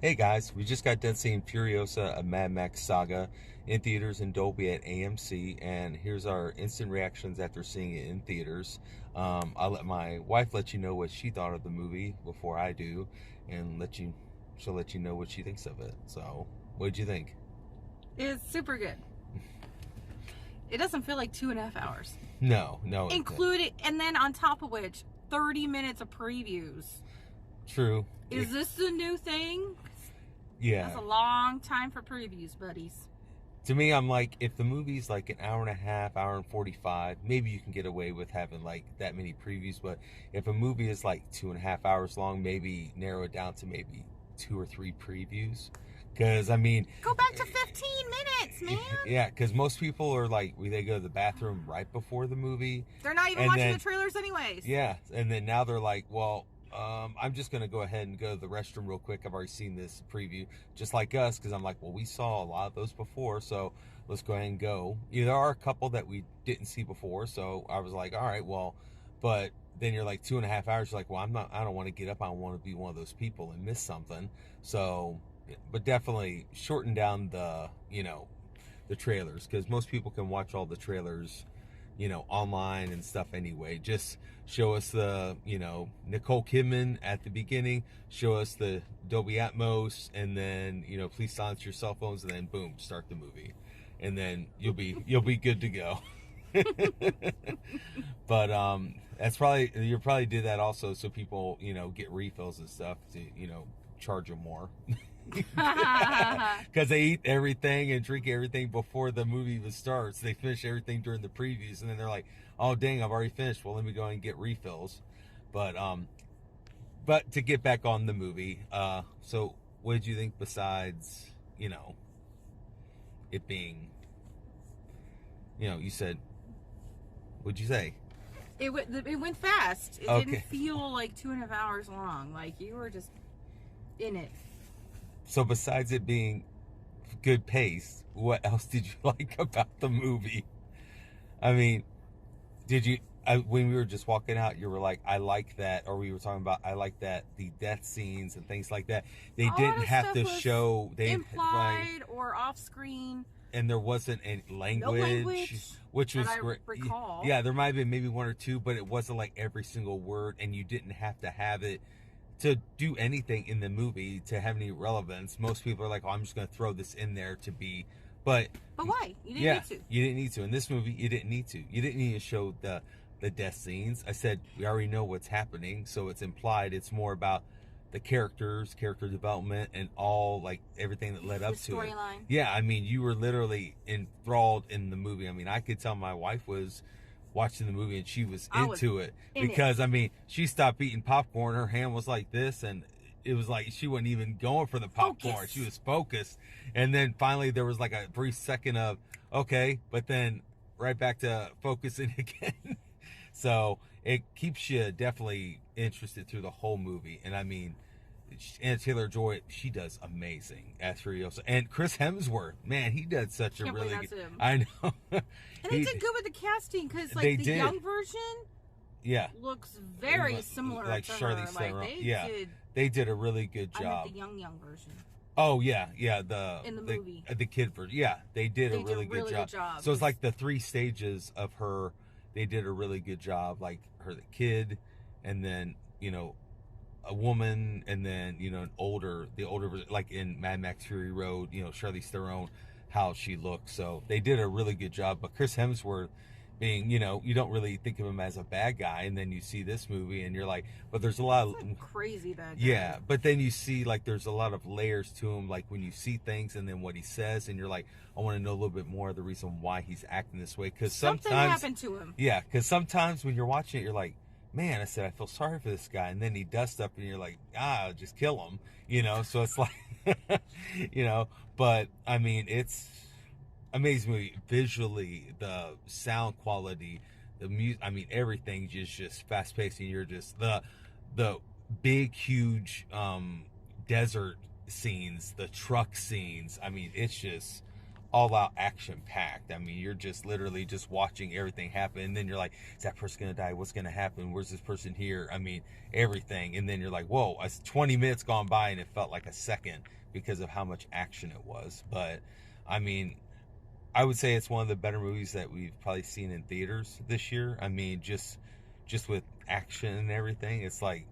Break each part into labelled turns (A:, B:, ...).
A: Hey guys, we just got done seeing Furiosa, a Mad Max Saga in theaters in Dolby at AMC, and here's our instant reactions after seeing it in theaters. I'll let my wife let you know what she thought of the movie before I do, and she'll let you know what she thinks of it. So, what did you think?
B: It's super good. It doesn't feel like 2.5 hours.
A: No.
B: Included, and then on top of which, 30 minutes of previews.
A: True.
B: Is this the new thing?
A: Yeah.
B: That's a long time for previews, buddies.
A: To me, I'm like, if the movie's like an hour and a half, hour and 45, maybe you can get away with having like that many previews. But if a movie is like 2.5 hours long, maybe narrow it down to maybe 2 or 3 previews. Because, I mean,
B: go back to 15 minutes, man.
A: Yeah, because most people are like, they go to the bathroom right before the movie.
B: They're not even watching the trailers anyways.
A: Yeah, and then now they're like, well, I'm just going to go ahead and go to the restroom real quick. I've already seen this preview, just like us, because I'm like, well, we saw a lot of those before, so let's go ahead and go. There are a couple that we didn't see before, so I was like, all right, well, but then you're like 2.5 hours, you're like, well, I don't want to get up. I don't want to be one of those people and miss something. So, but definitely shorten down the trailers, because most people can watch all the trailers online and stuff anyway. Just show us the Nicole Kidman at the beginning, show us the Dolby Atmos, and then please silence your cell phones, and then boom, start the movie, and then you'll be good to go. But that's probably, you probably did that also so people get refills and stuff to charge them more. Because they eat everything and drink everything before the movie even starts. They finish everything during the previews, and then they're like, oh dang, I've already finished, well let me go and get refills. But to get back on the movie, so what did you think besides it being, you said, what'd you say?
B: It went fast. It didn't feel like 2.5 hours long. Like you were just in it.
A: So besides it being good pace, what else did you like about the movie? I mean, did you, when we were just walking out, you were like, I like that, or we were talking about, I like that the death scenes and things like that, they didn't have to show, they
B: implied or off screen.
A: And there wasn't any language, which was great.
B: Recall.
A: Yeah, there might have been maybe one or two, but it wasn't like every single word, and you didn't have to have it to do anything in the movie to have any relevance. Most people are like, oh, I'm just going to throw this in there to be, but
B: why? You didn't need to.
A: You didn't need to. In this movie, you didn't need to. You didn't need to show the death scenes. I said, we already know what's happening, so it's implied. It's more about the characters, character development, and all, like, everything that led up to it.
B: Storyline.
A: Yeah, I mean, you were literally enthralled in the movie. I mean, I could tell my wife was watching the movie and she was into it, because I mean, she stopped eating popcorn, her hand was like this, and it was like she wasn't even going for the popcorn. She was focused, and then finally there was like a brief second of okay, but then right back to focusing again. So it keeps you definitely interested through the whole movie. And I mean, Anna Taylor-Joy, she does amazing as Furiosa. And Chris Hemsworth, man, he did such a really good.
B: Him.
A: I know.
B: And they did good with the casting, because like the young version, looks very similar
A: like
B: to
A: Charlize
B: her.
A: Theron. They did a really good job.
B: I meant the young version.
A: Oh yeah,
B: in the movie,
A: the kid version. Yeah, they did a really good job. So it's like the 3 stages of her. They did a really good job, like her, the kid, and then a woman, and then the older, like in Mad Max Fury Road, Charlize Theron, how she looked. So they did a really good job. But Chris Hemsworth, being, you don't really think of him as a bad guy, and then you see this movie and you're like, but there's a lot of
B: crazy bad guy.
A: Yeah, but then you see like there's a lot of layers to him, like when you see things and then what he says, and you're like, I want to know a little bit more of the reason why he's acting this way, because
B: something happened to him.
A: Yeah, because sometimes when you're watching it, you're like, man, I said, I feel sorry for this guy, and then he does stuff and you're like, just kill him, so it's like but I mean, it's amazing movie. Visually, the sound quality, the music, I mean, everything just fast paced, and you're just the big huge desert scenes, the truck scenes, I mean, it's just all out action packed. I mean, you're just literally just watching everything happen, and then you're like, is that person gonna die? What's gonna happen? Where's this person here? I mean, everything. And then you're like, whoa, it's 20 minutes gone by and it felt like a second because of how much action it was. But I mean, I would say it's one of the better movies that we've probably seen in theaters this year. I mean, just with action and everything, it's like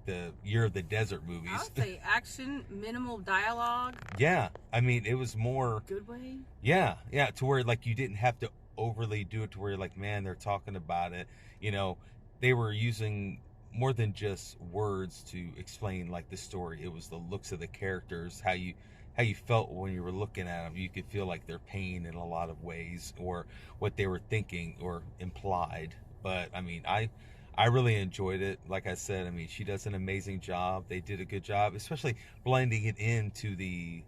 A: the year of the desert movies.
B: I would say action, minimal dialogue.
A: Yeah, I mean, it was more
B: good way.
A: Yeah, yeah, to where like you didn't have to overly do it to where you're like, man, they're talking about it. You know, they were using more than just words to explain like the story. It was the looks of the characters, how you felt when you were looking at them. You could feel like their pain in a lot of ways, or what they were thinking or implied. But I mean, I really enjoyed it. Like I said, I mean, she does an amazing job. They did a good job, especially blending it into the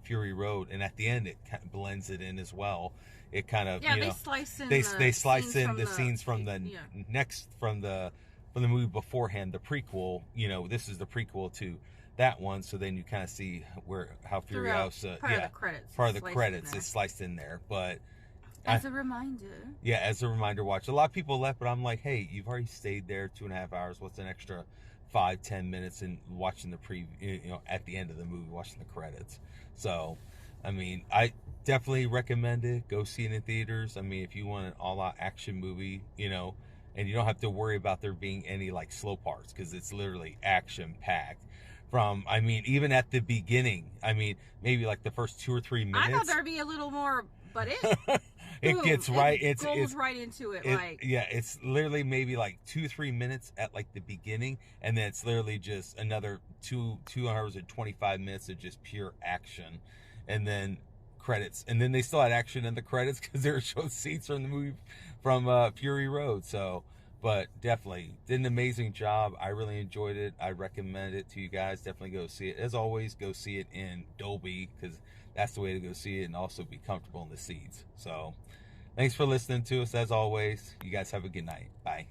A: Fury Road, and at the end it kind of blends it in as well. It kind of,
B: yeah, they slice in
A: they slice in the
B: the
A: scenes from the
B: yeah.
A: next from the movie beforehand, the prequel. You know, this is the prequel to that one, so then you kind of see how Furiosa,
B: part of the credits,
A: part of the credits is sliced in there. But
B: as a reminder,
A: yeah, as a reminder, watch. A lot of people left, but I'm like, hey, you've already stayed there 2.5 hours. What's an extra 5-10 minutes in watching the preview? You know, at the end of the movie, watching the credits. So, I mean, I definitely recommend it. Go see it in theaters. I mean, if you want an all-out action movie, you know, and you don't have to worry about there being any like slow parts, because it's literally action-packed. From, I mean, even at the beginning, I mean, maybe like the first 2 or 3 minutes.
B: I thought there'd be a little more, but it
A: it gets right.
B: It
A: it's
B: goes right into it. Like,
A: yeah, it's literally maybe like 2-3 minutes at like the beginning, and then it's literally just another 2 hours and 25 minutes of just pure action, and then credits, and then they still had action in the credits because they were showing scenes from the movie from Fury Road. So, but definitely did an amazing job. I really enjoyed it. I recommend it to you guys. Definitely go see it. As always, go see it in Dolby, because that's the way to go see it, and also be comfortable in the seats. So thanks for listening to us. As always, you guys have a good night. Bye.